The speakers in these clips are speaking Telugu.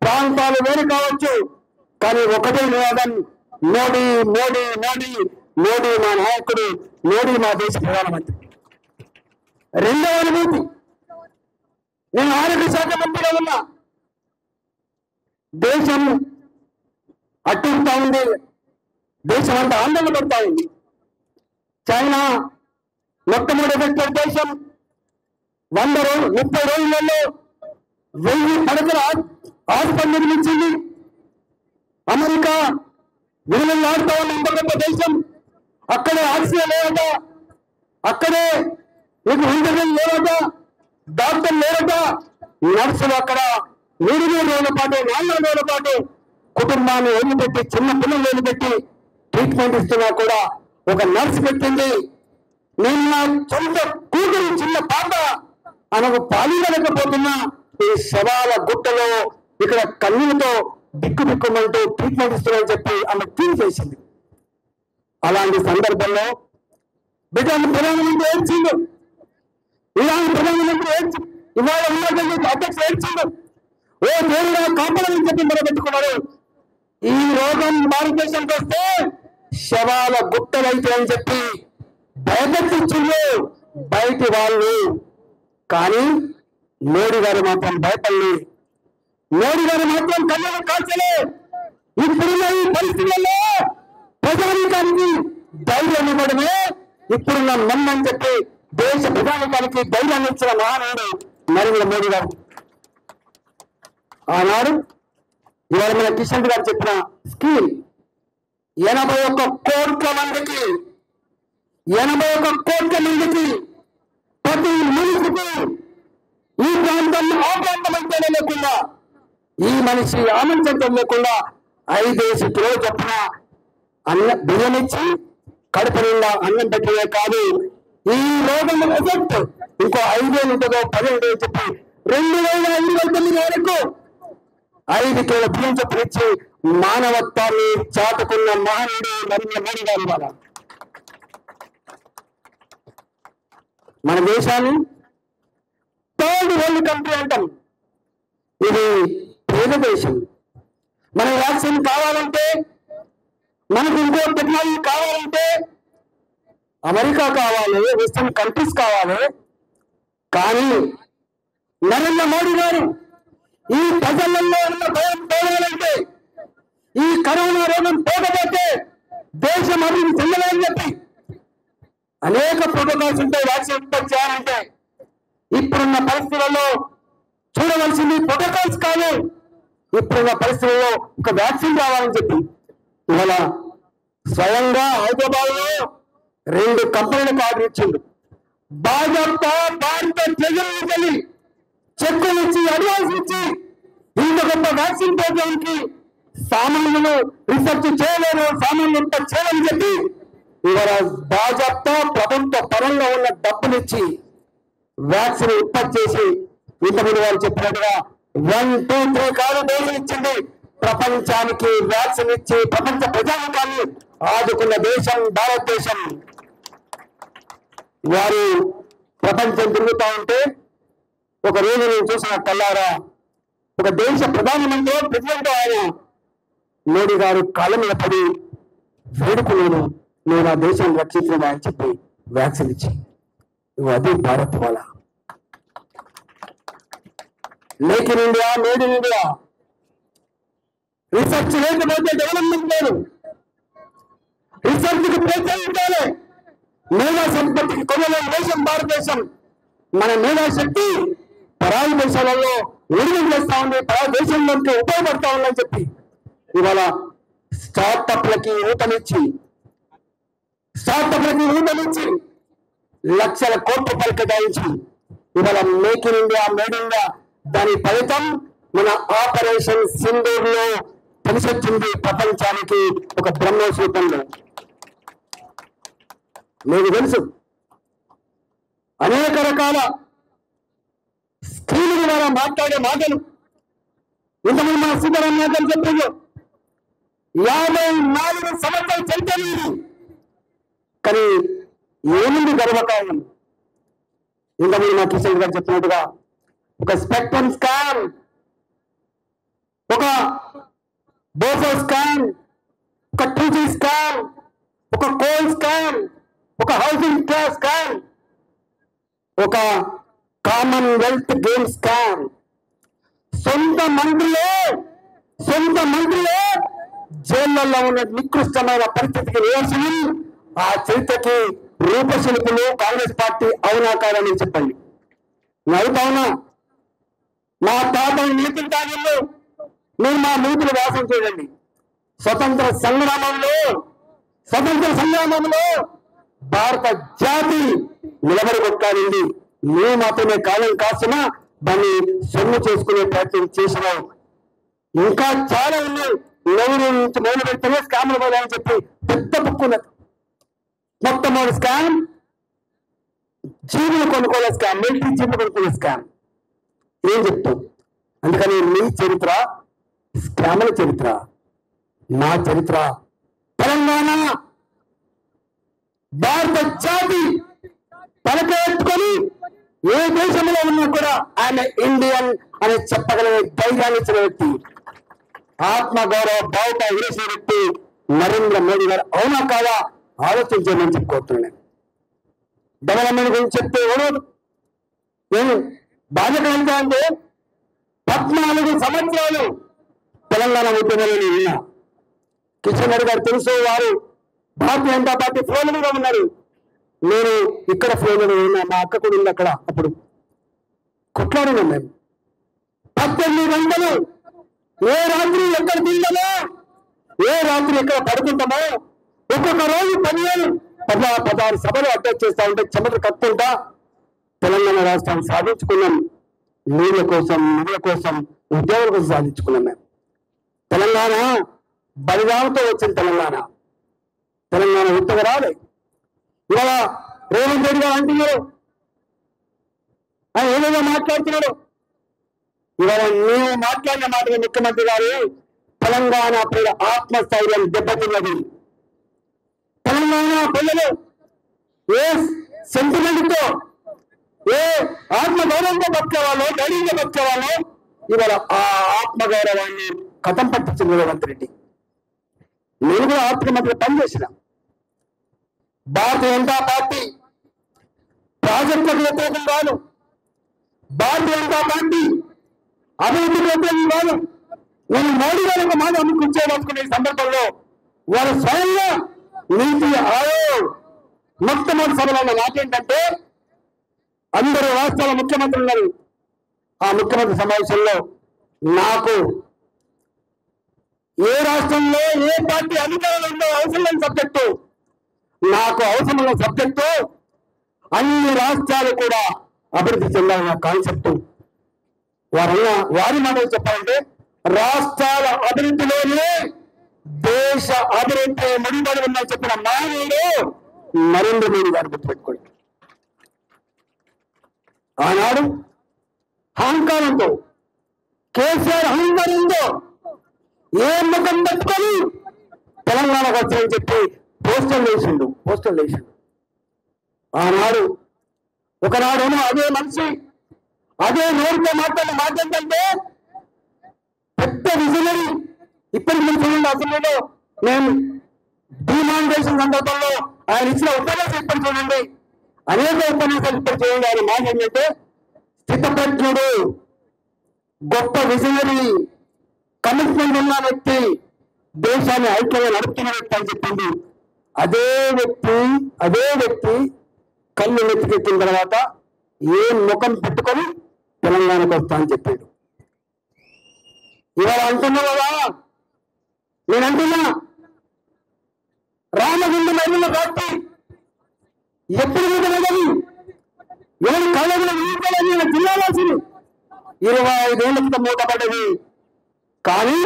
ప్రాంతాలు వేరు కావచ్చు, కానీ ఒకటే నినాదం, మోడీ మోడీ మోడీ మోడీ మా నాయకుడు, మోడీ మా దేశ ప్రధానమంత్రి. రెండవ అనుభూతి, నేను ఆరోగ్య శాఖ మంత్రిగా ఉన్నా, దేశం అట్టుకుంటా ఉంది, దేశం అంతా ఆందోళన పడతా ఉంది. చైనా మొట్టమొదటి దేశం 30 రోజులలో 1000 పడకల ఆసుపత్రి నిర్మించింది. అమెరికా విలువలాడుతూ ఉన్న ఇంకొక దేశం, అక్కడే ఆక్సిజన్ లేవట, అక్కడే మీకు ఇంటర్వ్యూ లేవట, డాక్టర్ లేవట, నర్సులు అక్కడ 3 రోజుల పాటు 4 రోజుల పాటు కుటుంబాన్ని వదిలిపెట్టి, చిన్న పిల్లలు వదిలిపెట్టి ట్రీట్మెంట్ ఇస్తున్నా కూడా ఒక నర్సు పెట్టింది. నేను నా సొంత కూతురు చిన్న పాప ఆమెకు పాలివ్వలేకపోతున్నా, ఈ శవాల గుట్టలో ఇక్కడ కన్నీళ్ళతో బిక్కుబిక్కుమంటూ ట్రీట్మెంట్ ఇస్తున్నారని చెప్పి ఆమె ఫీల్ చేసింది. అలాంటి సందర్భంలో బిడ్డను ప్రధానమంత్రి ఏడ్చిండు, ఇలాంటి ప్రధానమంత్రి ఇవాళ అధ్యక్షుడు ఏడ్చిండు, ఓ దేవుడా కాపాడని చెప్పి మొదలుపెట్టుకున్నారు. ఈ రోగం భారతదేశానికి వస్తే శవాల గుట్టలైతే అని చెప్పి భయపెట్టించిండు బయటి వాళ్ళు. కానీ మోడీ గారు మాత్రం భయపడలే, మోడీ గారు మాత్రం కళ్ళను కాల్చలే. ఇప్పుడున్న ఈ పరిస్థితుల్లో ప్రజానికానికి ధైర్యం ఇవ్వడమే ఇప్పుడున్న మమ్మని చెప్పి దేశ ప్రజానికానికి ధైర్యాన్ని ఇచ్చిన మహానాడు నరేంద్ర మోడీ గారు. ఆనాడు ఇవాళ మన కిషన్ గారు చెప్పిన స్కీమ్ 81 కోట్ల మందికి, 81 కోట్ల మందికి ప్రతి మనిషికి ఈ ప్రాంతం ఆ ప్రాంతం అంటేనే లేకుండా, ఈ మనిషి ఆ మనిషి అంటే లేకుండా 5 కిలోలు చొప్పున బియ్యం ఇచ్చి కడుపు నిండా అన్నం పెట్టే కాదు, ఈ రోగం ఎఫెక్ట్ ఇంకో 5 ఏళ్ళు ఉంటుందో 10 ఏళ్ళు చెప్పి 2029 వరకు 5 కిలోల బియ్యం చొప్పున ఇచ్చి మానవత్వాన్ని చాటుకున్న మహనీయుడు నరేంద్ర మోడీ గారు. వాళ్ళ మన దేశాన్ని థర్డ్ వరల్డ్ కంట్రీ అంటాం, ఇది పేద దేశం. మన వ్యాక్సిన్ కావాలంటే, మనకు ఇంకో టెక్నాలజీ కావాలంటే అమెరికా కావాలి, వెస్టర్న్ కంట్రీస్ కావాలి. కానీ నరేంద్ర మోడీ గారు ఈ ప్రజలలో ఉన్న భయం పోవాలంటే, ఈ కరోనా రోగం పోకపోతే దేశం అభివృద్ధి చెందలేదని చెప్పి అనేక ప్రోటోకాల్స్ ఉంటాయి. వ్యాక్సిన్ ఉత్పత్తి చేయాలంటే ఇప్పుడున్న పరిస్థితులలో చూడవలసింది ప్రోటోకాల్స్ కాదు, ఇప్పుడున్న పరిస్థితుల్లో ఒక వ్యాక్సిన్ కావాలని చెప్పి ఇవాళ స్వయంగా హైదరాబాద్ లో 2 కంపెనీలకు ఆర్డర్ ఇచ్చిండు. భాజపా భారత ట్రెజరీకి చెక్కులు ఇచ్చి అడ్వాన్స్ ఇచ్చి ఇంత గొప్ప వ్యాక్సిన్ ప్రోగ్రామ్ కి సామాన్యులు రీసెర్చ్ చేయలేరు, సామాన్యులు ఉత్పత్తి చేయాలని చెప్పి ఇవాళ భాజపా ప్రభుత్వ పరంగా ఉన్న డబ్బునిచ్చి వ్యాక్సిన్ ఉత్పత్తి చేసి ఇంతమంది వారు చెప్పినట్టుగా 1, 2, 3 కాదు డోసులు ఇచ్చింది. ప్రపంచానికి వ్యాక్సిన్ ఇచ్చి ప్రపంచ ప్రజానికాన్ని ఆదుకున్న దేశం భారతదేశం. వారు ప్రపంచం తిరుగుతూ ఉంటే ఒక రోజు నేను చూసిన కల్లారా, ఒక దేశ ప్రధానమంత్రి ప్రెసిడెంట్ ఆయన మోడీ గారు కాళ్ళ మీద పడి వేడుకున్నాను, నేను ఆ దేశాన్ని రక్షించిన అని చెప్పి వ్యాక్సిన్ ఇచ్చి. అది భారత్ వాళ్ళ make in India, made in India. Research లేకపోతే డెవలప్మెంట్ లేదు, రీసెర్చ్ కి ప్రోత్సహించాలి. మేధా సంపత్తికి కొనలేని దేశం భారతదేశం. మన మేధా శక్తి పరాయి దేశాలలో విడుదల చేస్తా ఉంది, పరాయి దేశంలోకి ఉపయోగపడతా ఉందని చెప్పి ఇవాళ స్టార్టప్లకి ఊతనిచ్చి లక్షల కోట్ల రూపాయలు కేటాయించి ఇవాళ make in India, made in India దాని ఫలితం మన ఆపరేషన్ సింధూర్ లో తెలిసొచ్చింది ప్రపంచానికి ఒక బ్రహ్మోస్ రూపంలో. మీకు తెలుసు అనేక రకాల స్త్రీల ద్వారా మాట్లాడే మాటలు ఇంతమంది మన సీతారాం గారు చెప్పింది 54 సంవత్సరాలు చనిపోయింది. కానీ ఏముంది గర్వకారణం? ఇంతమంది మా కిషన్ గారు చెప్పినట్టుగా ఒక స్పెక్ట్రమ్ స్కాన్, ఒక బోఫో స్కామ్, ఒక 2G స్కామ్, ఒక కోల్ స్కామ్, ఒక హౌసింగ్ స్కామ్, ఒక కామన్వెల్త్ గేమ్ స్కామ్. సొంత మంత్రులే జైళ్లలో ఉన్న నికృష్టమైన పరిస్థితికి నిదర్శనం. ఆ చరిత్రకి రూపశిల్పులు కాంగ్రెస్ పార్టీ అవునా కాదని చెప్పండి. అవునా? మా తాత నీతులు తాగిళ్ళు, మీరు మా నీతులు వాసం చేయండి. స్వతంత్ర సంగ్రామంలో భారత జాతి నిలబడి కొట్టాడింది. మేము మాత్రమే కాలం కాసిన దాన్ని సొమ్ము చేసుకునే ప్రయత్నం చేసినాం. ఇంకా చాలా ఉన్నాయి. నెహ్రూ నుంచి మొదలు పెడితేనే స్కామ్లు పోదామని చెప్పి పెద్ద బుక్ ఉన్నది. మొట్టమొదటి స్కామ్ జీవులు కొనుక్కోలే స్కామ్, మిలిటరీ జీవులు కొనుక్కునే స్కామ్. ఏం చెప్తాం? అందుకని మీ చరిత్ర స్కామ్ల చరిత్ర, నా చరిత్ర తెలంగాణ భారత జాతి తలకెత్తుకొని ఏ దేశంలో ఉన్నా కూడా ఆయన ఇండియన్ అని చెప్పగలిగే ధైర్యాన్ని ఇచ్చిన వ్యక్తి, ఆత్మగౌరవ భావత విరేసిన వ్యక్తి నరేంద్ర మోడీ గారు. అవునా కాదా ఆలోచించమని చెప్పుకోతున్నాను. డెవలప్మెంట్ గురించి చెప్తే ఎవరు నేను బాధ్యత ఎంత అంటే 14 సంవత్సరాలు తెలంగాణ ఉద్యమంలో ఉన్నా. కిషన్ రెడ్డి గారు తెలుసు, వారు భారతీయ జనతా పార్టీ ఫ్లోలుగా ఉన్నారు. నేను ఇక్కడ ఫ్లోలుగా ఉన్నా. మా అక్క కూడా ఉంది అక్కడ. అప్పుడు కొట్లాడినాం మేము. 18 గంటలు ఏ రాత్రి ఎక్కడ తింటామో, ఏ రాత్రి ఎక్కడ పడుకుంటామో, ఒక్కొక్క రోజు 16 సభలు అటాక్ చేస్తా ఉంటే చెమట కట్టుకుంటా తెలంగాణ రాష్ట్రాన్ని సాధించుకున్నాం. నీళ్ళ కోసం, నిధుల కోసం, ఉద్యోగుల కోసం సాధించుకున్నాం. మేము తెలంగాణ బలిదానంతో వచ్చిన తెలంగాణ ఉత్తగా రాలే. ఇవాళ రేవంత్ రెడ్డి గారు అంటున్నారు, ఆయన ఏదైనా మాట్లాడుతున్నాడు. ఇవాళ నీవు మాట్లాడిన మాటగా ముఖ్యమంత్రి గారు తెలంగాణ ప్రజల ఆత్మస్థైర్యం దెబ్బతిన్నది. తెలంగాణ ప్రజలు ఏ సెంటిమెంట్తో, ఏ ఆత్మగౌరవంతో బతికేవాళ్ళు, ధైర్యంగా బతికేవాళ్ళు, ఇవాళ ఆ ఆత్మగౌరవాన్ని కథం పట్టించింది రేవంత్ రెడ్డి. నేను కూడా ఆర్థిక మంత్రి పనిచేసిన. భారతీయ జనతా పార్టీ ప్రాజెక్టులకు వ్యతిరేకం కాదు, భారతీయ జనతా పార్టీ అభివృద్ధికి వ్యతిరేకం కాదు. నేను మోడీ గారికి మాట అమ్ముకుంచేదనుకునే సందర్భంలో వారు స్వయంగా నీతి ఆయోగ్ మొట్టమొదటి సభలో ఉన్న మాట ఏంటంటే, అందరూ రాష్ట్రాల ముఖ్యమంత్రులు ఉన్నారు. ఆ ముఖ్యమంత్రి సమావేశంలో నాకు ఏ రాష్ట్రంలో ఏ పార్టీ అధికారంలో ఉందో అవసరం లేని సబ్జెక్టు, నాకు అవసరమైన సబ్జెక్టు అన్ని రాష్ట్రాలు కూడా అభివృద్ధి చెందాలన్న కాన్సెప్ట్. వారి మాటలు చెప్పాలంటే రాష్ట్రాల అభివృద్ధిలోనే దేశ అభివృద్ధి ముడిపడి ఉందని చెప్పిన మానవుడు నరేంద్ర మోడీ గారు గుర్తుపెట్టుకోండి. ఆనాడు అహంకారంతో కేసీఆర్ అహంకారంతో ఏ ముఖం పెట్టుకొని తెలంగాణకు వచ్చాయని చెప్పి పోస్టర్లు వేసిండు. ఆనాడు ఒకనాడేమో అదే మనిషి అదే నోటితో మాట్లాడంటే పెద్ద విజనరీ. ఇప్పటికి మీరు చూడండి, అసెంబ్లీలో నేను డిమానిటైజేషన్ సందర్భంలో ఆయన ఇచ్చిన ఉపన్యాసం ఇప్పటి చూడండి, అనేక ఉపన్యాసాలు ఇప్పటి చూడండి. ఆయన మాట ఏంటంటే స్థితప్రజ్ఞుడు, గొప్ప విజనరీ, కమిట్మెంట్ ఉన్న వ్యక్తి, దేశాన్ని ఐక్యంగా నడుపుతున్న వ్యక్తి అని చెప్పింది. అదే వ్యక్తి కళ్ళు నెత్తికెక్కిన తర్వాత ఏ ముఖం పెట్టుకొని తెలంగాణకు వస్తా అని చెప్పాడు. ఇవాళ అంటున్నా కదా, నేను అంటున్నా రామగుండం మహిళల ఫ్యాక్టరీ ఎప్పుడు మీదది ఎవరి కాలేజీలో నేను జిల్లాలోసింది 25 ఏళ్ల క్రితం మూతపడ్డది. కానీ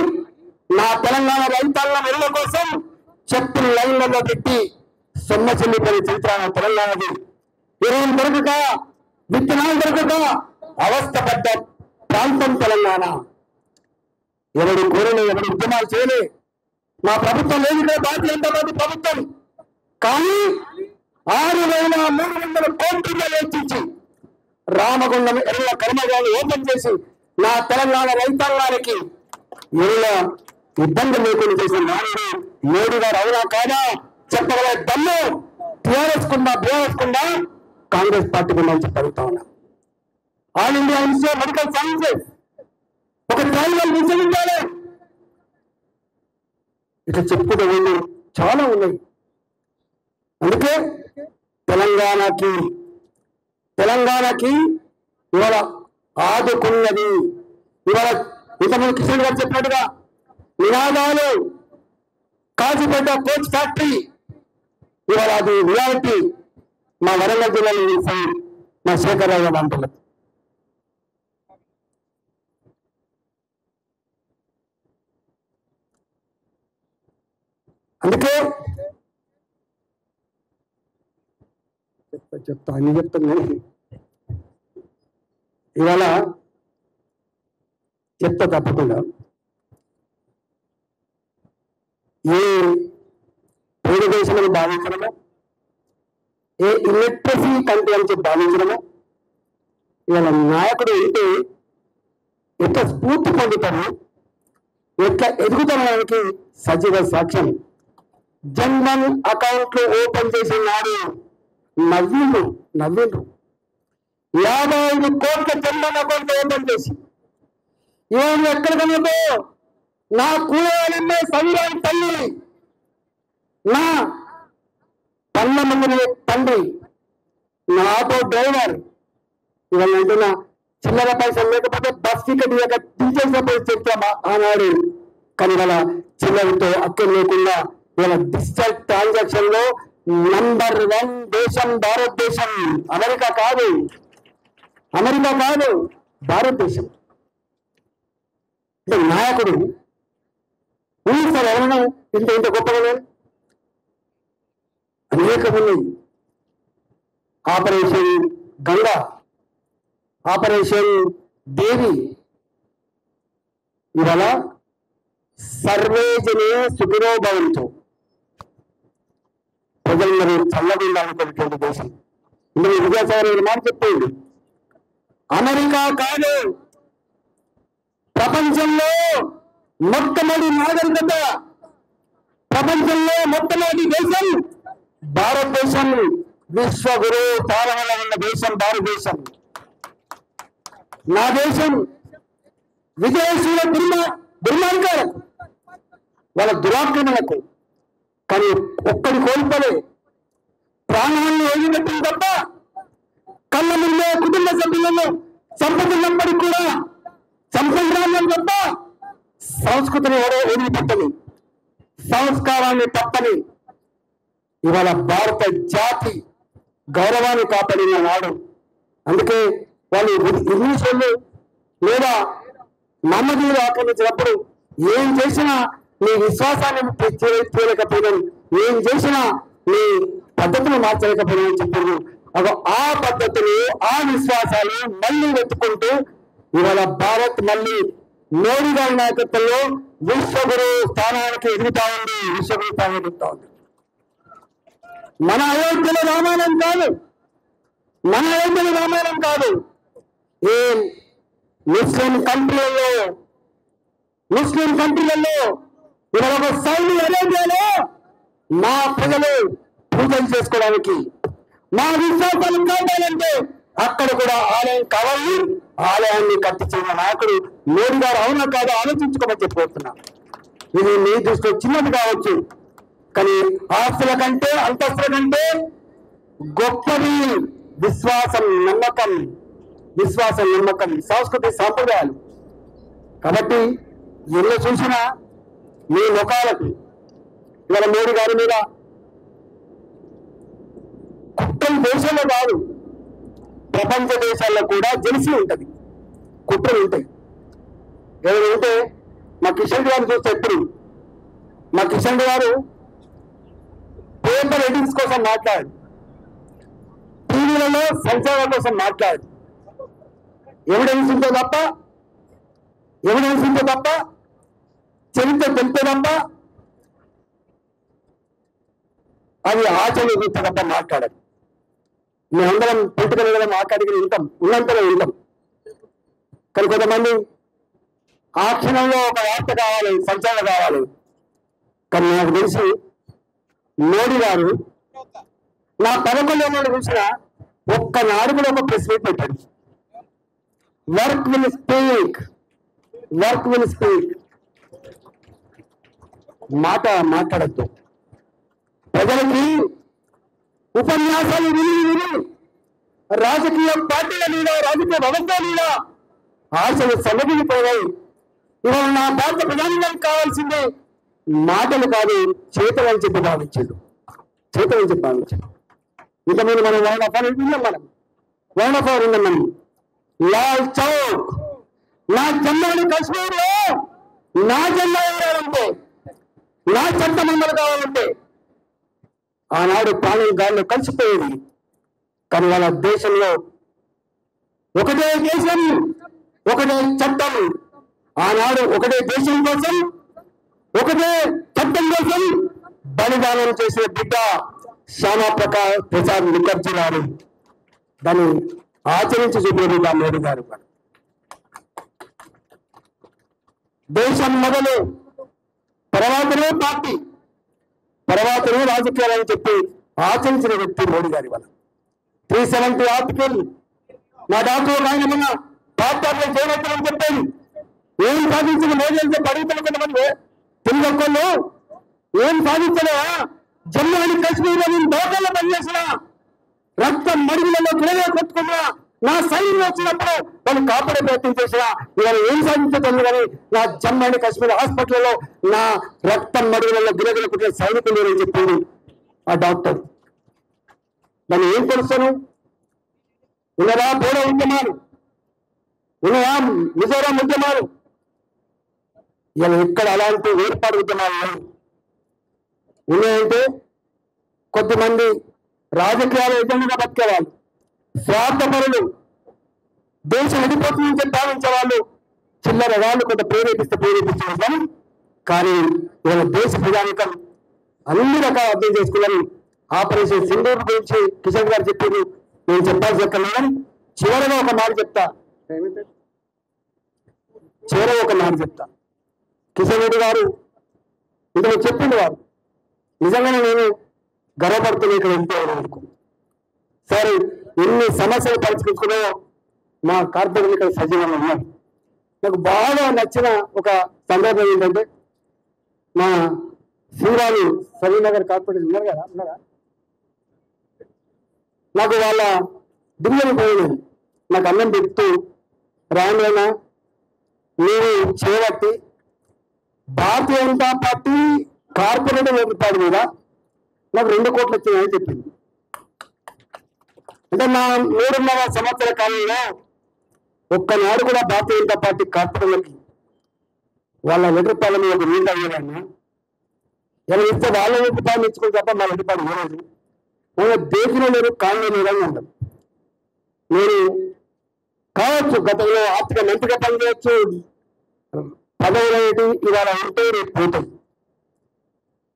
నా తెలంగాణ రైతాంగం ఇళ్ల కోసం చెప్పులు లైన్లలో పెట్టి సొమ్మ చెల్లిపోయిన చరిత్ర తెలంగాణది. ఎరువులు దొరకక, విత్తనాలు దొరకక అవస్థపడ్డ ప్రాంతం తెలంగాణ. ఎవరు కోరలే, ఎవరు ఉద్యమాలు చేయలే. మా ప్రభుత్వం లేదు ఇక్కడ, భారతీయ జనతా పార్టీ ప్రభుత్వం. కానీ 6,300 కోట్ల వెచ్చించి రామగుండం ఎరువుల కర్మాగారాలు ఓపెన్ చేసి నా తెలంగాణ రైతాంగానికి ఎరువుల ఇబ్బంది లేకుండా చేసిన నాయుడు మోడీ గారు అవునా కాదా చెప్పగల దమ్ము టీఆర్ఎస్ కుండా బీఆర్ఎస్ కుండా కాంగ్రెస్ పార్టీ కుండా చెప్పి అడుగుతా ఉన్నా. All India institute of medical sciences ఒక ట్రైబల్ విశ్వవిద్యాలయం ఇట్లా చెప్పుకుంటే వీళ్ళు చాలా ఉన్నాయి. అందుకే తెలంగాణకి ఇవాళ ఆదుకున్నది. ఇవాళ ఇంతకుముందు కిషన్ గారు చెప్పినట్టుగా నినాదాలు కాజీపేట కోచ్ ఫ్యాక్టరీ ఇవాళ అది రియాలిటీ. మా వరంగల్ జిల్లాలో మా శేఖరరావు గారు అంటున్నారు. అందుకే అన్ని చెప్తాను కానీ ఇవాళ చెప్తా తప్పకుండా. ఏ పేరు దేశమని భావించడము, ఏ ఇల్లెక్ట్రసీ కంట్రీ అని చెప్పి భావించడము, ఇవాళ నాయకుడు ఉంటే ఎట్లా స్ఫూర్తి పొందుతారు, ఎట్లా ఎదుగుతానికి సజీవ సాక్ష్యం. జన్మన్ అకౌంట్లు ఓపెన్ చేసిన నాడు నవ్విండ్రు 55 కోట్ల జన్మన్ అకౌంట్ ఓపెన్ చేసి ఇవాళ ఎక్కడికన్నా నా కూడలమ్మే సంవిధాన తల్లి, నా 12 మంది తండ్రి, నా ఆటో డ్రైవర్ ఇవాళ అంటున్నా చిల్లర పైసలు లేకపోతే బస్ టికెట్ దించేసిన పరిస్థితి ఆనాడు. కానీ ఇవాళ చిల్లరతో అక్కలు లేకుండా ఇవాళ డిజిటల్ ట్రాన్సాక్షన్ లో నంబర్ 1 దేశం భారతదేశం. అమెరికా కాదు భారతదేశం. నాయకుడు ఊహిస్తారు ఎవరైనా ఇంత గొప్పగా అనేకం ఉన్నాయి. ఆపరేషన్ గంగా, ఆపరేషన్ దేవి, ఇవాళ సర్వే జనే సుఖినో భవంతు, ప్రజలందరూ చల్లగా ఉండాలనుకునేటువంటి దేశం. ఇందులో విద్యాసాగర్ మాట చెప్పింది, అమెరికా కాదు ప్రపంచంలో మొట్టమొదటి నాగరికత, ప్రపంచంలో మొట్టమొదటి దేశం భారతదేశం. విశ్వగురు తారవల ఉన్న దేశం భారతదేశం. నా దేశం విదేశీయుల దుర్మార్గాలకు, వాళ్ళ దురాక్రమణకు కానీ ఒక్కడి కోల్పోలే. ప్రాణాలను వదిలిపెట్టిన తప్ప కళ్ళ ముందే కుటుంబ సభ్యులను చంపుతున్నప్పటికీ కూడా చంపుతున్నాను తప్ప సంస్కృతిని వదిలిపెట్టని, సంస్కారాన్ని తప్పని ఇవాళ భారత జాతి గౌరవాన్ని కాపాడిన నాడు. అందుకే వాళ్ళు ఇంగ్లీష్ వాళ్ళు లేదా నమ్మదీయులు ఆక్రమించినప్పుడు ఏం చేసినా నీ విశ్వాసాన్ని చేయలేకపోయినాను, ఏం చేసినా నీ పద్ధతులు మార్చలేకపోయినాని చెప్పారు. ఆ పద్ధతులు ఆ విశ్వాసాలు మళ్ళీ వెతుకుంటూ ఇవాళ భారత్ మళ్ళీ మోడీ గారి నాయకత్వంలో విశ్వగురు స్థానానికి ఎదుగుతా ఉంది, విశ్వగురు స్థానం ఎదుగుతా ఉంది. మన అయోధ్యలో రామాయణం కాదు, ఏం ముస్లిం కంట్రీలలో ఇవాళ ఒక సౌదీ అరేబియాలో మా ప్రజలు పూజలు చేసుకోవడానికి, మా విశ్వాసాలు కావాలంటే అక్కడ కూడా ఆలయం కావాలి. ఆలయాన్ని కట్టించిన నాయకుడు మోడీ గారు అవునా కాదా ఆలోచించుకోమని చెప్పబోతున్నా. ఇది మీ దృష్టిలో చిన్నది కావచ్చు, కానీ ఆస్తుల కంటే అంతస్తుల కంటే గొప్పది విశ్వాసం, నమ్మకం, సంస్కృతి సాంప్రదాయాలు. కాబట్టి ఎన్నో చూసినా మీ ముఖాలకు ఇవాళ మోడీ గారి మీద కుట్రలు దేశంలో కాదు ప్రపంచ దేశాల్లో కూడా జెలిసి ఉంటది, కుట్రలు ఉంటాయి. ఏదంటే మా కిషన్ గారు చూస్తే ఎప్పుడు మా కిషన్ గారు పేపర్ ఎడిటింగ్స్ కోసం మాట్లాడు, టీవీలలో సంచారాల కోసం మాట్లాడు, ఎవిడెన్స్ ఉంటే తప్ప చరిత్ర తెలిపే తప్ప అది ఆచరణ చూస్తే తప్ప మాట్లాడదు. మేమందరం పొలిటికల్ మాట్లాడి ఉంటాం, ఉన్నంతలో ఉంటాం. కానీ కొంతమంది ఆ క్షణంలో ఒక వార్త కావాలి, సంచలనం కావాలి. కానీ నాకు తెలిసి మోడీ గారు నా 11 ఏళ్ళు చూసిన ఒక్కనాడు కూడా ఒక ప్రెస్ మీట్ పెట్టాడు. Work will speak, work will speak. మాట్లాడద్దు. ప్రజలకి ఉపన్యాసాలు విని రాజకీయ పార్టీల మీద, రాజకీయ వ్యవస్థ మీద ఆశలు సన్నగిలిపోయాయి. ఇవాళ నా భారత ప్రధానికి కావాల్సిందే మాటలు కాదు, చేతలు అని చెప్పి భావించాడు. ఇంతమంది మనం వన్ ఆఫ్ మనం లాల్ చౌక్, నా జమ్మూ అండ్ కాశ్మీర్ లో నా జెండా ఎగరాలంటే, నా చట్టం అమలు కావాలంటే ఆనాడు ప్రాణం గాల్లో కలిసిపోయేది. కానీ వాళ్ళ దేశంలో ఒకటే దేశం, ఒకటే చట్టం. ఆనాడు ఒకటే దేశం కోసం, ఒకటే చట్టం కోసం బలిదానం చేసిన బిడ్డ శ్యామా ప్రసాద్ ముఖర్జీ గారు. దాన్ని ఆచరించి చూపిన మోడీ గారు. దేశం మొదలు, తర్వాతనే పార్టీ, తర్వాతనే రాజకీయాలని చెప్పి ఆచరించిన వ్యక్తి మోడీ గారి వల్ల. 370 ఆర్టికల్ నా డాక్టర్ ఆయన మొన్న పార్టీ చేయవచ్చని చెప్పాను. ఏం సాధించిన మోడీ అని చెప్పి అడుగుతున్న కొంతమంది తెలుగు ఒక్కళ్ళు ఏం సాధించలే. జమ్మూ అండ్ కాశ్మీర్ లో నేను దోకల్లో పనిచేసిన, రక్తం మడుగులలో గిరగా కొట్టుకున్నా, నా సైన్యం వచ్చినప్పుడు వాళ్ళు కాపాడే ప్రయత్నం చేసిన. ఇవాళ ఏం సాధించలేదు కానీ నా జమ్మూ అండ్ కాశ్మీర్ హాస్పిటల్లో నా రక్తం మడుగులలో గిరగిల కొట్టిన సైనికులు అని చెప్పింది ఆ డాక్టర్. దాన్ని ఏం తెలుస్తాను? ఉన్నదా బోడో ఉద్యమాలు, ఉన్నదా మిజోరాం ఉద్యమాలు. ఇలా ఇక్కడ అలాంటి ఏర్పాటు ఉద్యమాలు ఉన్నాయంటే కొద్దిమంది రాజకీయాలు ఎజెండాగా బతికేవాళ్ళు, స్వార్థపరులు, దేశం విడిపోతుందని చెప్పి భావించే వాళ్ళు, చిల్లర వాళ్ళు కొంత ప్రేరేపించడం. కానీ ఇవాళ దేశ ప్రజానికం అన్ని రకాల అర్థం చేసుకున్నాను. ఆపరేషన్ సింధూర్ గురించి కిషన్ గారు చెప్పింది, నేను చెప్పాల్సి ఎక్కడ కానీ చివరగా ఒక మాట చెప్తా. కిషన్ రెడ్డి గారు ఇందులో చెప్పింది వారు నిజంగానే నేను గర్వపడుతున్నా ఇక్కడ ఎంతో సరే ఎన్ని సమస్యలు పరిష్కరించుకున్నా మా కార్పొరేట్లు ఇక్కడ సజీవంగా ఉన్నారు. నాకు బాగా నచ్చిన ఒక సందర్భం ఏంటంటే మా శ్రీరాణి సలీనగర్ కార్పొరేటర్ ఉన్నారా నాకు వాళ్ళ దిగులు పోయినది. నాకు అన్నం పెడుతూ రాయమైనా నేను చేయబట్టి భారతీయ జనతా పార్టీ కార్పొరేటర్ ఏర్పాటు మీద నాకు 2 కోట్లు వచ్చినాయని చెప్పింది. అంటే నా 3.5 సంవత్సర కాలంలో ఒక్కనాడు కూడా భారతీయ జనతా పార్టీ కార్పొరేటర్లకి వాళ్ళ రూపాయల మీద ఒక నీళ్ళు అయ్యారన్నా ఎలా ఇస్తే వాళ్ళ రూపాయలు ఇచ్చుకుని తప్ప మా రూపాయలు ఇవ్వలేదు. మన దేశంలో లేరు, కాలంలో లేదని అంటాం. నేను కావచ్చు గతంలో ఆర్థిక మంత్రిగా పనిచేయచ్చు, పదవులు అనేది ఇవాళ ఉంటే రేపు పోతాయి.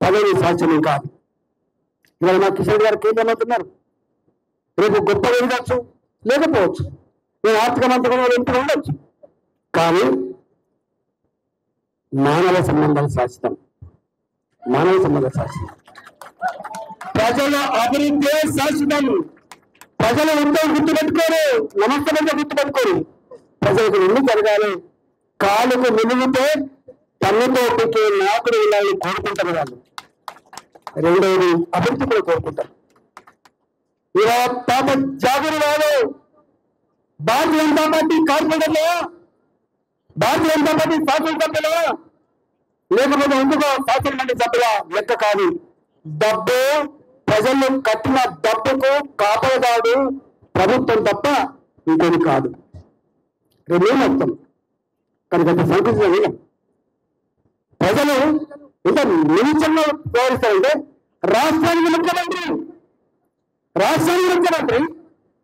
పదవి సాధ్యం కాదు. ఇవాళ మా కిషన్ గారు కేంద్ర మంత్రి ఉన్నారు, రేపు గొప్ప ఎదగచ్చు లేకపోవచ్చు. నేను ఆర్థిక మంత్రిగా ఎంపీ ఉండొచ్చు. కానీ మానవ సంబంధాలు శాశ్వతం. ప్రజల అభివృద్ధి శాశ్వతం. ప్రజలు ఉంటే గుర్తుపెట్టుకోరు, నమస్కారంగా గుర్తుపెట్టుకోరు. ప్రజలకు నిన్ను జరగాలి. కాలుకు నిలుగుతే తన్నుతో పెట్టే నాకుడు ఇలాంటి కోరుకుంటారు వాళ్ళు. రెండోది అభివృద్ధి కూడా కోరుకుంటారు. ఇలా పాప జాగరి వాళ్ళు భారతీయ జనతా పార్టీ కార్పొరేటర్లు, భారతీయ జనతా పార్టీ శాసనసభ్యులు, లేకపోతే ఎందుకో శాసనమండలి సభ్యుల లెక్క కాదు. డబ్బు ప్రజలు కట్టిన డబ్బుకు కాపాడదాడు ప్రభుత్వం తప్ప ఇంకోటి కాదు. రేపు మొత్తం కనుక సంకృతి ప్రజలు ఇంత నిమిషంలో వ్యవహరిస్తారంటే రాష్ట్రానికి ముఖ్యమంత్రి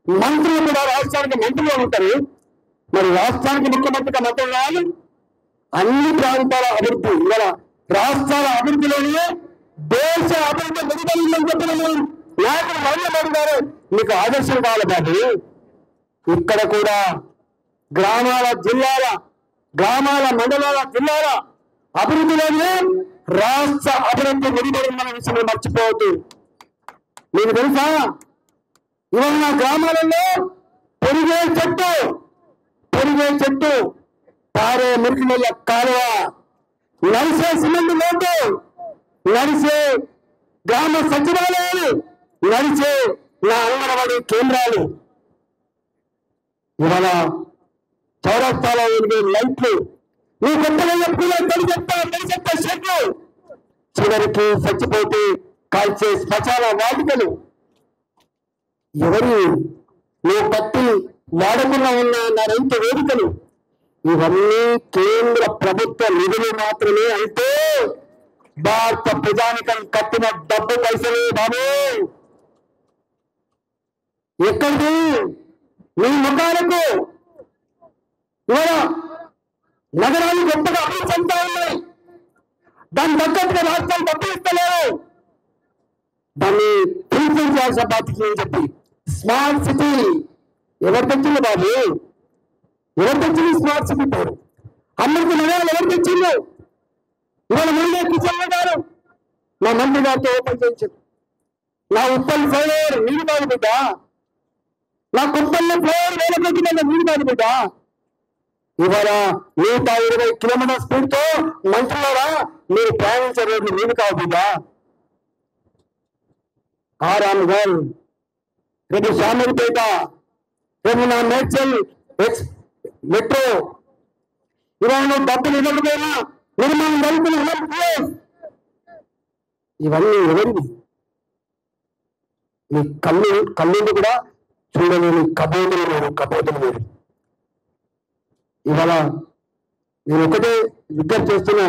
మంత్రులు కూడా రాష్ట్రానికి మంత్రులు ఉంటారు. మరి రాష్ట్రానికి ముఖ్యమంత్రిగా మంత్రులు కావాలి. అన్ని ప్రాంతాల అభివృద్ధి ఇవాళ రాష్ట్రాల అభివృద్ధిలోనే దేశ అభివృద్ధి మెరుగుపడిందని చెప్పిన నాయకుడు నరేంద్ర మోడీ గారు మీకు ఆదర్శం కావాలి. బాబు ఇక్కడ కూడా గ్రామాల జిల్లాల గ్రామాల, మండలాల, జిల్లాల అభివృద్ధిలోనే రాష్ట్ర అభివృద్ధి నిలబడిందన్న విషయం మర్చిపోవద్దు. మీకు తెలుసా, ఇవాళ నా గ్రామాలలో పెరిగే చెట్టు, పారే మురికి నెల కాలువ, నడిసే సిమెంట్ లోటు, నడిసే గ్రామ సచివాలయాలు, నడిచే నా అంగన్వాడీ కేంద్రాలు, ఇవాళ చౌరస్తాలో 8 లైట్లు, నీ కొత్తగా చెప్పుకునే తడిచెత్త షెడ్లు, చివరికి చచ్చిపోతే కాల్చే శ్మశాన వాటికలు, ఎవరు నువ్వు పట్టి వాడకుండా ఉన్న నా రైతు వేదికలు, ఇవన్నీ కేంద్ర ప్రభుత్వ నిధులు మాత్రమే. అయితే భారత ప్రజానికం కట్టిన డబ్బు పైసలు బాబు. ఎక్కడిది మీ ముఖాలకు? ఇవాళ నగరాలు గొప్పగా అభివృద్ధి చెందుతా ఉన్నాయి, దాని తగ్గట్టుగా రాష్ట్రాలు డబ్బులు ఇస్తలేరు. దాన్ని ఫుల్ఫిల్ చేయాల్సిన బాధ్యత అని చెప్పి స్మార్ట్ సిటీ ఎవరు తెచ్చింది బాబు? ఎవరు తెచ్చింది స్మార్ట్ సిటీ పేరు? అమృతి నగరాలు ఎవరు తెచ్చిండు? ఇవాళ ముందే కిషన్ గారు మా మంత్రి గారితో ఓపెన్ చేయించారు. నా ఉప్పల్ ఫ్లైఓవర్ నీరు కాదు బిడ్డ, నా కుప్పల్లో ఫ్లైఓవర్ వేల కోట్ల నీరు కాదు బిడ్డ. ఇవాళ 120 కిలోమీటర్ స్పీడ్ తో మంత్రులారా మీరు ప్రయాణించే రోడ్లు నీరు కాదు బిడ్డ. ఆరాంగల్, రేపు శామీర్పేట, రేపు నా మేడ్చల్ మెట్రో, ఇవాళ డబ్బులు ఇవ్వకపోయినా నిర్మాణం జరుగుతున్న ఇవన్నీ ఎవరివి? మీ కళ్ళు కూడా చూడలేని కబోతులు వేరు. ఇవాళ నేను ఒకటే విజ్ఞప్తి చేస్తున్నా,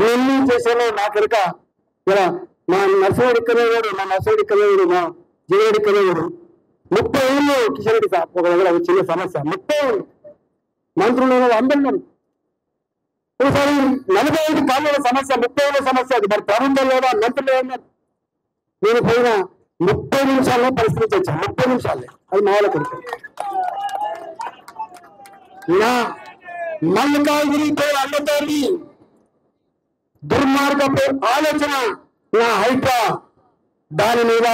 ఎన్ని చేశానో నాకెరక. ఇలా మా నర్సవాడి ఇక్కడేవాడు, మా జీవడి ఇక్కడేవాడు 30 ఏళ్ళు కిషన్ రెడ్డి సార్ ఒక దగ్గర చిన్న సమస్య, 30 ఏళ్ళు మంత్రులు అందరు ఒకసారి 45 కాళ్ళ సమస్య, 30 ఏళ్ళ సమస్య. అది మరి ప్రభుత్వం లేదా మంత్రులు ఏమన్నారు? నేను పోయిన 30 నిమిషాల్లో పరిస్థితి వచ్చాను, 30 నిమిషాలే. అది మా వాళ్ళకి నా మల్లికార్జునితో అల్లతోని దుర్మార్గపు ఆలోచన నా హైడ్రా, దాని మీద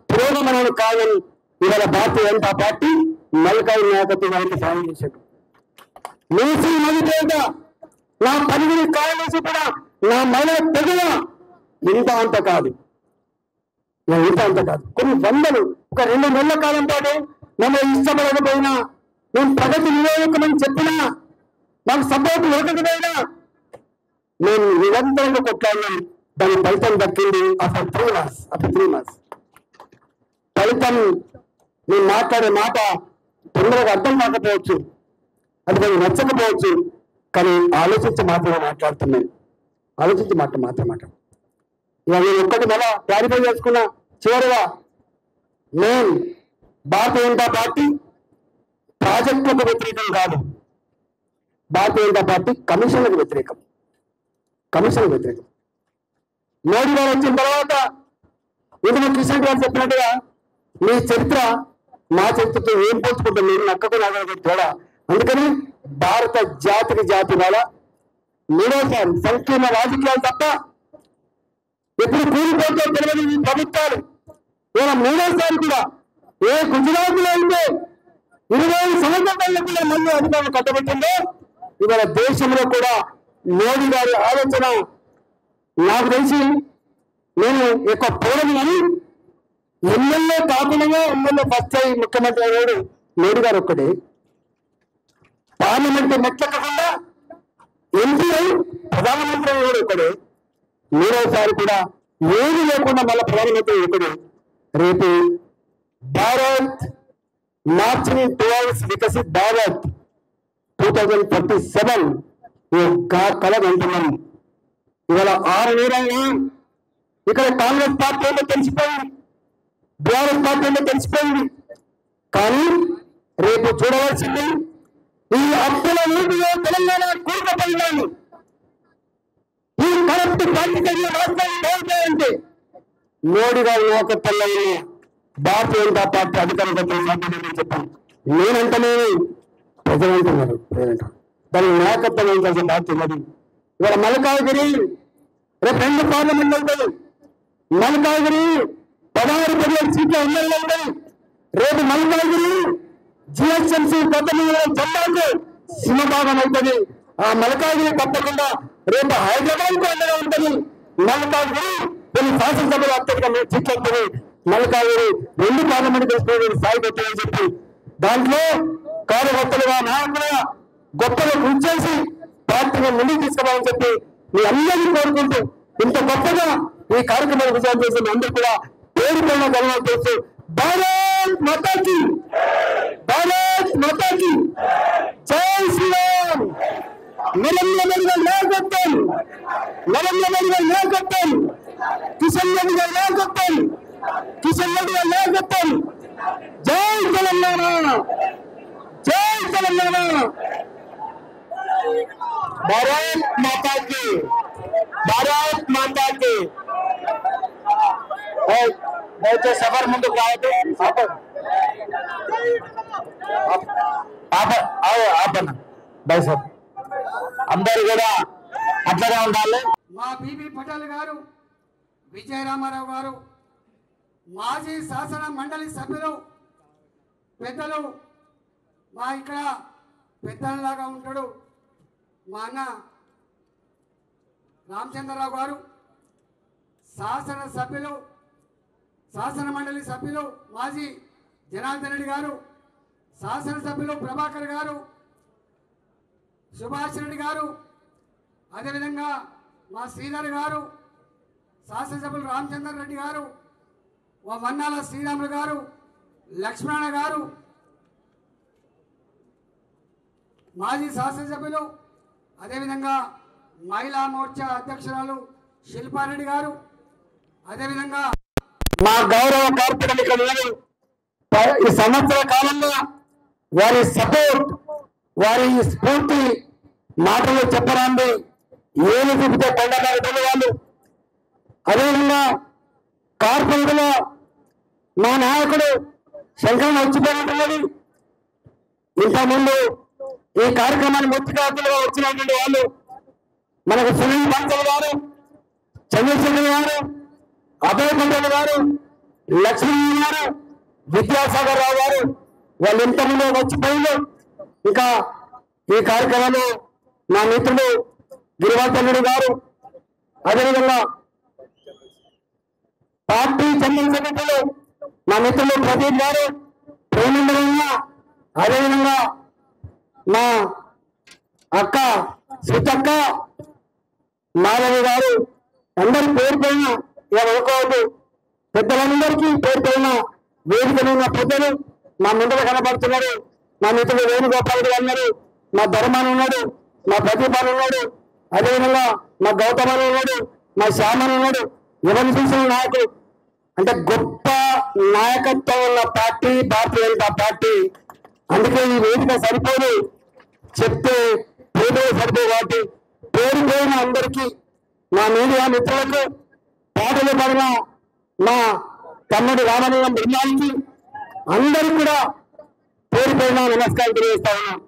పురోగమనం కాదని ఇవాళ భారతీయ జనతా పార్టీ మల్లికార్జున నాయకత్వం వారికి సాయం చేశాడు. మూసి నది పేద నా 10 కాయలేసి కూడా నా మహిళ తెగల ఇంత అంత కాదు, కొన్ని వందలు ఒక 2 నెలల కాలం పాటు మమ్మల్ని ఇష్టపడకపోయినా, మేము ప్రగతి నియోజకమని చెప్పినా, మాకు సపోర్ట్ లేకపోయినా మేము నిరంతరంగా కొట్లాడినాం. దాని ఫలితం దక్కింది. అసలు 3 months ఫలితం. మేము మాట్లాడే మాట తొందరగా అర్థం కాకపోవచ్చు, అది కొంచెం నచ్చకపోవచ్చు, కానీ ఆలోచించి మాత్రమే మాట్లాడుతున్నాను. ఆలోచించి మాత్రం ఇక నేను ఒక్కటి మళ్ళా క్లారిఫై చేసుకున్నా. చివరిగా నేను భారతీయ జనతా పార్టీ ప్రాజెక్టులకు వ్యతిరేకం కాదు, భారతీయ జనతా పార్టీ కమిషన్లకు వ్యతిరేకం. మోడీ గారు వచ్చిన తర్వాత ఇందులో కిషన్ గారు చెప్పినట్టుగా మీ చరిత్ర మా చరిత్రతో ఏం పోల్చుకుంటాం? నేను నక్కకు నాగరిక తేడా. అందుకని భారత జాతి వాళ్ళ 3వసారి సంకీర్ణ రాజకీయాలు తప్ప ఎప్పుడు కూలిపోతే తెలియని ఈ ప్రభుత్వాలు ఇవాళ 3వసారి కూడా ఏ గుజరాత్ లో అయితే 25 సంవత్సరాల మళ్ళీ అధికారులు కట్టబెట్టిందో, ఇవాళ దేశంలో కూడా మోడీ గారి ఆలోచన నాకు తెలిసి నేను ఎక్కువ పోలని అని ఎమ్మెల్యే కాకుండా ఎమ్మెల్యే ఫస్ట్ అయ్యి ముఖ్యమంత్రి అయ్యాడు మోడీ గారు ఒక్కడే. పార్లమెంట్ మెట్లెక్కకుండా ఎంపీ అయి ప్రధానమంత్రి అయ్యాడు ఒక్కడే. 3వసారి కూడా ఏది లేకుండా మళ్ళీ ప్రధానమంత్రి ఒకడే. రేపు భారత్ మార్చిని టువర్డ్స్ వికసిత్ భారత్ 2037 కళ అంటున్నాము. ఇవాళ 6 నెలలైనా ఇక్కడ కాంగ్రెస్ పార్టీలో తెలిసిపోయింది, బీఆర్ఎస్ పార్టీలో తెలిసిపోయింది. కానీ రేపు చూడవలసింది ఈ అప్పుల నీటిలో తెలంగాణ కూరుకుపోయిందని, ఈ కరప్ట్ పార్టీలు రాష్ట్రాన్ని బాగుంటాయంటే మోడీ గారి నాయకత్వంలో ఉన్న భారతీయ జనతా పార్టీ అధికారంలో సాధ్యమని చెప్పాను. నేనంటనే ప్రజలంటున్నారు. దానికి నాయకత్వం వహించాల్సిన బాధ్యత ఉన్నది. ఇవాళ మల్కాజ్గిరి రేపు 2 పార్లమెంట్లు ఉంటుంది. మల్కాజ్గిరి 16-17 సీట్ల ఎమ్మెల్యే ఉంటుంది. రేపు మల్కాజ్గిరి జిహెచ్ఎంసీ కొత్త జిల్లాకు సింహభాగం అవుతుంది. ఆ మల్కాజ్గిరి తప్పకుండా రేపు హైదరాబాద్ కు అండగా ఉంటుంది. మల్కాజ్గిరి కొన్ని శాసనసభలు అత్యధిక సీట్లు వస్తుంది. మల్కాజ్గిరి 2 పార్లమెంట్ చేసుకునే స్థాయికి వస్తుందని చెప్పి దాంట్లో కార్యకర్తలుగా నాయకులుగా గొప్పగా కృషి చేసి పార్టీని ముందుకు తీసుకోవాలని చెప్పి మీ అందరినీ కోరుకుంటూ ఇంత గొప్పగా ఈ కార్యక్రమాన్ని విజయం చేసిన అందరూ కూడా పేరుకున్న ధన్యవాదాలు చేస్తూ భారత్ మాతాకి భారత్ మాతాకి జై శ్రీరామ్. నరేంద్ర మోడీ గారి నాయకత్వం, నరేంద్ర మోడీ గారి నాయకత్వం, కిషన్ రెడ్డి గారి నాయకత్వం, కిషన్ రెడ్డి గారి నాయకత్వం. జై తెలంగాణ, జై తెలంగాణ. भारत माता की, भारत माता की. बहुत सफर मुझे भाई साहब अंदर కూడా అట్లనే ఉండాలి. మా బీబీ పటేల్ గారు, విజయరామారావు గారు, మాజీ శాసన మండలి సభ్యులు పెద్దలు, మా ఇక్కడ పెద్దలాగా ఉంటాడు మా అన్న రామచంద్రరావు గారు, శాసన సభ్యులు, శాసన మండలి సభ్యులు మాజీ జనార్దన్ రెడ్డి గారు, శాసనసభ్యులు ప్రభాకర్ గారు, సుభాష్ రెడ్డి గారు, అదేవిధంగా మా శ్రీధర్ గారు, శాసనసభ్యులు రామచంద్ర రెడ్డి గారు, వన్నాల శ్రీరాములు గారు, లక్ష్మణ గారు, మాజీ శాసనసభ్యులు, అదేవిధంగా మహిళా మోర్చా అధ్యక్షురాలు శిల్పారెడ్డి గారు, అదేవిధంగా మా గౌరవ కార్పొరేటర్ ఈ సంవత్సర కాలంలో వారి సపోర్ట్, వారి స్ఫూర్తి మాటలు చెప్పరాండి ఏమి చూపితే కొండకారు వాళ్ళు. అదేవిధంగా కార్పొరేటర్లో మా నాయకుడు శంకరన్ వచ్చిపోయినట్టున్నది. ఇంతకుముందు ఈ కార్యక్రమాన్ని ముఖ్య అతిథులుగా వచ్చినటువంటి వాళ్ళు మనకు సునీల్ పంచల్ గారు, చంద్రశేఖర్ గారు, అభయ్ పంటల్ గారు, లక్ష్మీ గారు, విద్యాసాగర్ రావు గారు, వాళ్ళు ఇంతకుముందు వచ్చిపోయింది. ఇంకా ఈ కార్యక్రమంలో మా మిత్రుడు గిరివర్ధనుడు గారు, అదేవిధంగా పార్టీ జనరల్ సెక్రటరీలు మా మిత్రులు ప్రదీప్ గారు, ప్రేమేంద్ర, అదేవిధంగా మా అక్క సీతక్క, మాధవి గారు, అందరి పేరు పైన ఇలా అనుకోవద్దు. పెద్దలందరికీ పేరు పైన వేదిక ఉన్న పెద్దలు మా ముందర కనపడుతున్నారు. మా మిత్రుడు వేణుగోపాల్ గారు అన్నారు, మా ధర్మాన్ ఉన్నాడు, మా ప్రదీపాన్ ఉన్నాడు, అదేవిధంగా మా గౌతమన్ ఉన్నాడు, మా శ్యామన్ ఉన్నాడు. ఎవరిని చూసిన నాయకుడు అంటే గొప్ప నాయకత్వం ఉన్న పార్టీ భారతీయ జనతా పార్టీ. అందుకే ఈ వేదిక సరిపోదు, చెప్తే పేరు సరిపోదు. కాబట్టి పేరు పోయిన అందరికీ, మా మీడియా మిత్రులకు, పాటలు పడిన మా తమ్ముడు రామలింగం బృందానికి అందరూ కూడా పేరు పోయిన నమస్కారం తెలియజేస్తా ఉన్నాం.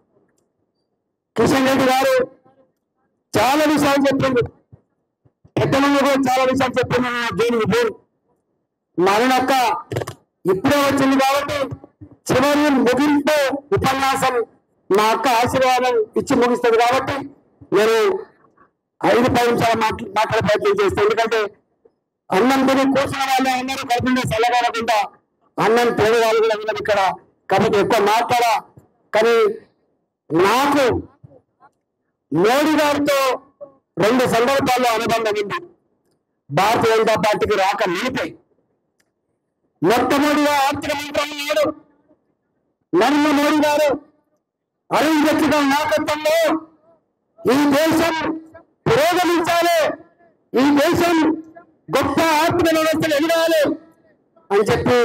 కిషన్ రెడ్డి గారు చాలా విషయాలు చెప్పింది, పెద్దలంగా కూడా చాలా విషయాలు చెప్పింది. దీనికి పేరు మా అక్క ఇప్పుడే వచ్చింది కాబట్టి చివరి ముగింపు ఉపన్యాసం మా అక్క ఆశీర్వాదం ఇచ్చి ముగిస్తుంది. కాబట్టి నేను 5-10 నిమిషాలు మాట్లాడే ప్రయత్నం చేస్తాను. ఎందుకంటే అన్నం తిని కూర్చున్న వాళ్ళు అందరూ కడుపుండే చల్లగలకుండా అన్నం తినే వాళ్ళు కూడా ఉన్నారు ఇక్కడ. కాబట్టి ఎక్కువ మాట్లాడా. కానీ నాకు మోడీ గారితో 2 సందర్భాల్లో అనుబంధం ఉంది. భారతీయ జనతా పార్టీకి రాక నిలిపాయి. మొట్టమొదటిగా ఆర్థిక మంత్రి ఉన్నాడు నరేంద్ర మోడీ గారు. అరుణ్ జైట్లీ గారి నాయకత్వంలో ఈ దేశం పురోగమించాలి, ఈ దేశం గొప్ప ఆర్థిక వ్యవస్థలు ఎదగాలి అని చెప్పి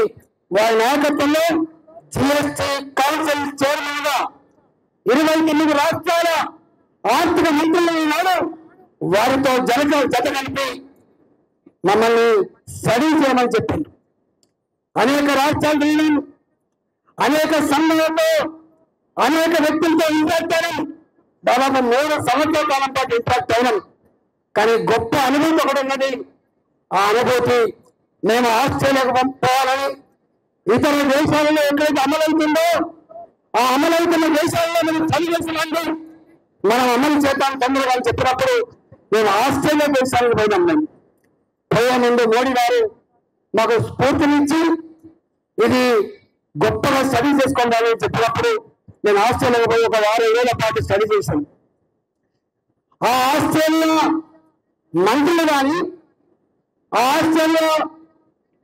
వారి నాయకత్వంలో జిఎస్టీ కౌన్సిల్ చైర్మన్ గా 29 రాష్ట్రాల ఆర్థిక మంత్రులు ఉన్నాడు. వారితో జత కలిపి మమ్మల్ని స్టడీ చేయమని చెప్పింది. అనేక రాష్ట్రాలు వెళ్ళాను, అనేక సంఘాలతో అనేక వ్యక్తులతో ఇంటరాక్ట్ దాదాపు 3 సంవత్సరాల కాలం పాటు ఇంపాక్ట్ అయినాం. కానీ గొప్ప అనుభూతి ఒకటి ఉన్నది. ఆ అనుభూతి మేము ఆస్ట్రేలియాకు పంపాలని, ఇతర దేశాలలో ఎక్కడైతే అమలవుతుందో ఆ అమలవుతున్న దేశాల్లో మనం చదివేసినందు మనం అమలు చేద్దాం తమ్ముడు వాళ్ళు చెప్పినప్పుడు మేము ఆస్ట్రేలియా దేశానికి పోయినాం. మేము పోయే ముందు మోడీ గారు మాకు స్ఫూర్తినిచ్చి ఇది గొప్పగా స్టడీ చేసుకోండి చెప్పినప్పుడు నేను ఆస్ట్రేలియాకి పోయి ఒక 6 ఏళ్ల పాటు స్టడీ చేశాను. ఆ ఆస్ట్రేలియా మంత్రులు కానీ, ఆ ఆస్ట్రేలియా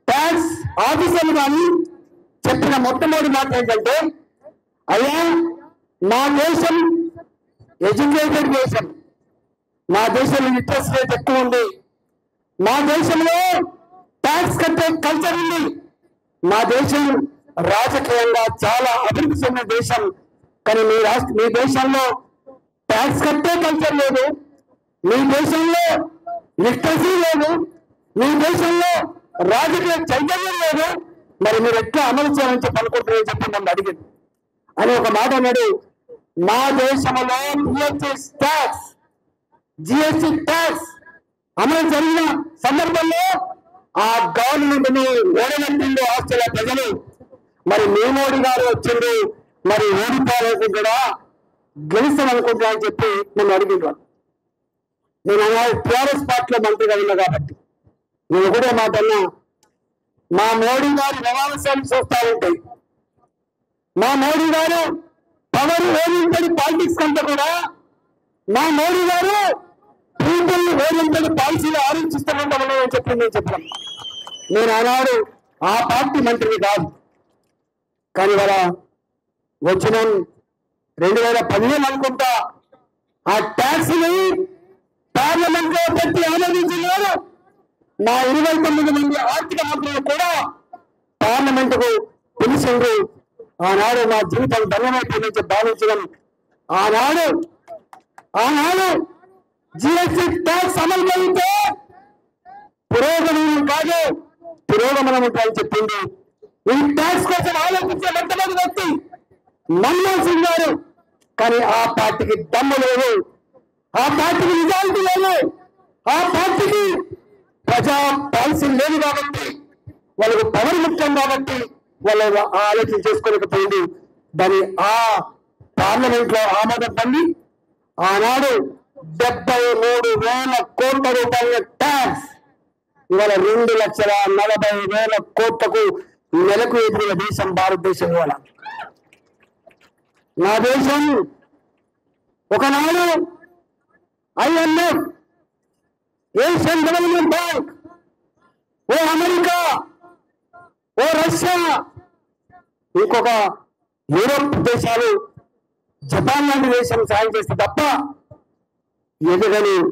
ట్యాక్స్ ఆఫీసర్లు కానీ చెప్పిన మొట్టమొదటి మాట ఏంటంటే, అయ్యా మా దేశం ఎడ్యుకేటెడ్ దేశం, మా దేశంలో లిటరసీ రేట్ ఎక్కువ ఉంది, మా దేశంలో ట్యాక్స్ కట్టే కల్చర్ ఉంది, మా దేశం రాజకీయంగా చాలా అభివృద్ధి చెందిన దేశం. కానీ మీ దేశంలో ట్యాక్స్ కట్టే కల్చర్ లేదు, మీ దేశంలో లిటరసీ లేదు, మీ దేశంలో రాజకీయ చైతన్యం లేదు. మరి మీరు ఎట్లా అమలు చేయాలని చెప్పి అనుకుంటున్నారని చెప్పి నన్ను అడిగింది అని ఒక మాట అన్నాడు. మా దేశంలో ట్యాక్స్, జిఎస్టీ ట్యాక్స్ అమలు జరిగిన సందర్భంలో ఆ గవర్నమెంట్ ని ఓడగట్టిండు ఆస్ట్రేలియా ప్రజలు. మరి మీ మోడీ గారు వచ్చింది, మరి ఓడిపోవాలని కూడా గెలుస్తామనుకుంటున్నా అని చెప్పి నన్ను అడిగిండ్రు. నేను టీఆర్ఎస్ పార్టీలో మంత్రిగా ఉన్నా కాబట్టి నేను ఒకటే మాట అన్నా, మా మోడీ గారు వ్యవహారాలు చూస్తూ ఉంటాయి. మా మోడీ గారు పవర్ ఓరియంటెడ్ పాలిటిక్స్ కంటే కూడా మా మోడీ గారు పీపుల్ ఓరియంటెడ్ పాలసీలు ఆలోచిస్తామంటామని నేను చెప్పాను. నేను ఆనాడు ఆ పార్టీ మంత్రిని కాదు, కానీ వాళ్ళ వచ్చిన 2015 అనుకుంటా ఆ ట్యాక్స్ ని పార్లమెంట్ లో పెట్టి ఆమోదించినారు. మా 29 మంది ఆర్థిక మంత్రులు కూడా పార్లమెంట్ కు పిలిచిండ్రు. ఆనాడు మా జీవితం ధన్యమైపోయిందని భావించడం. ఆనాడు జిఎస్టీ ట్యాక్స్ అమలు కలిగితే పురోగమనం కాదు పురోగమనం ఉంటాయని చెప్పింది. ఈ ట్యాక్స్ కోసం ఆలోచించే మొట్టమొదటి వ్యక్తి మన్మోహన్ సింగ్ గారు. కానీ ఆ పార్టీకి దమ్ము లేదు, ఆ పార్టీకి నిజాయితీ లేదు, ఆ పార్టీకి ప్రజా పాలసీ లేదు కాబట్టి, వాళ్ళకు పవర్ ముఖ్యం కాబట్టి వాళ్ళు ఆలోచన చేసుకోలేకపోయింది. దాని ఆ పార్లమెంట్ లో ఆమోదం పొంది ఆనాడు 73,000 కోట్ల రూపాయల ట్యాక్స్ ఇవాళ 2,40,000 కోట్లకు నెలకు ఎదిగిన దేశం భారతదేశం. ఇవాళ నా దేశం ఒకనాడు IMF, ఏషియన్ డెవలప్మెంట్ బ్యాంక్, ఓ అమెరికా, ఓ రష్యా, ఇంకొక యూరోప్ దేశాలు, జపాన్ లాంటి దేశం సాయం చేస్తే తప్ప ఎదుగని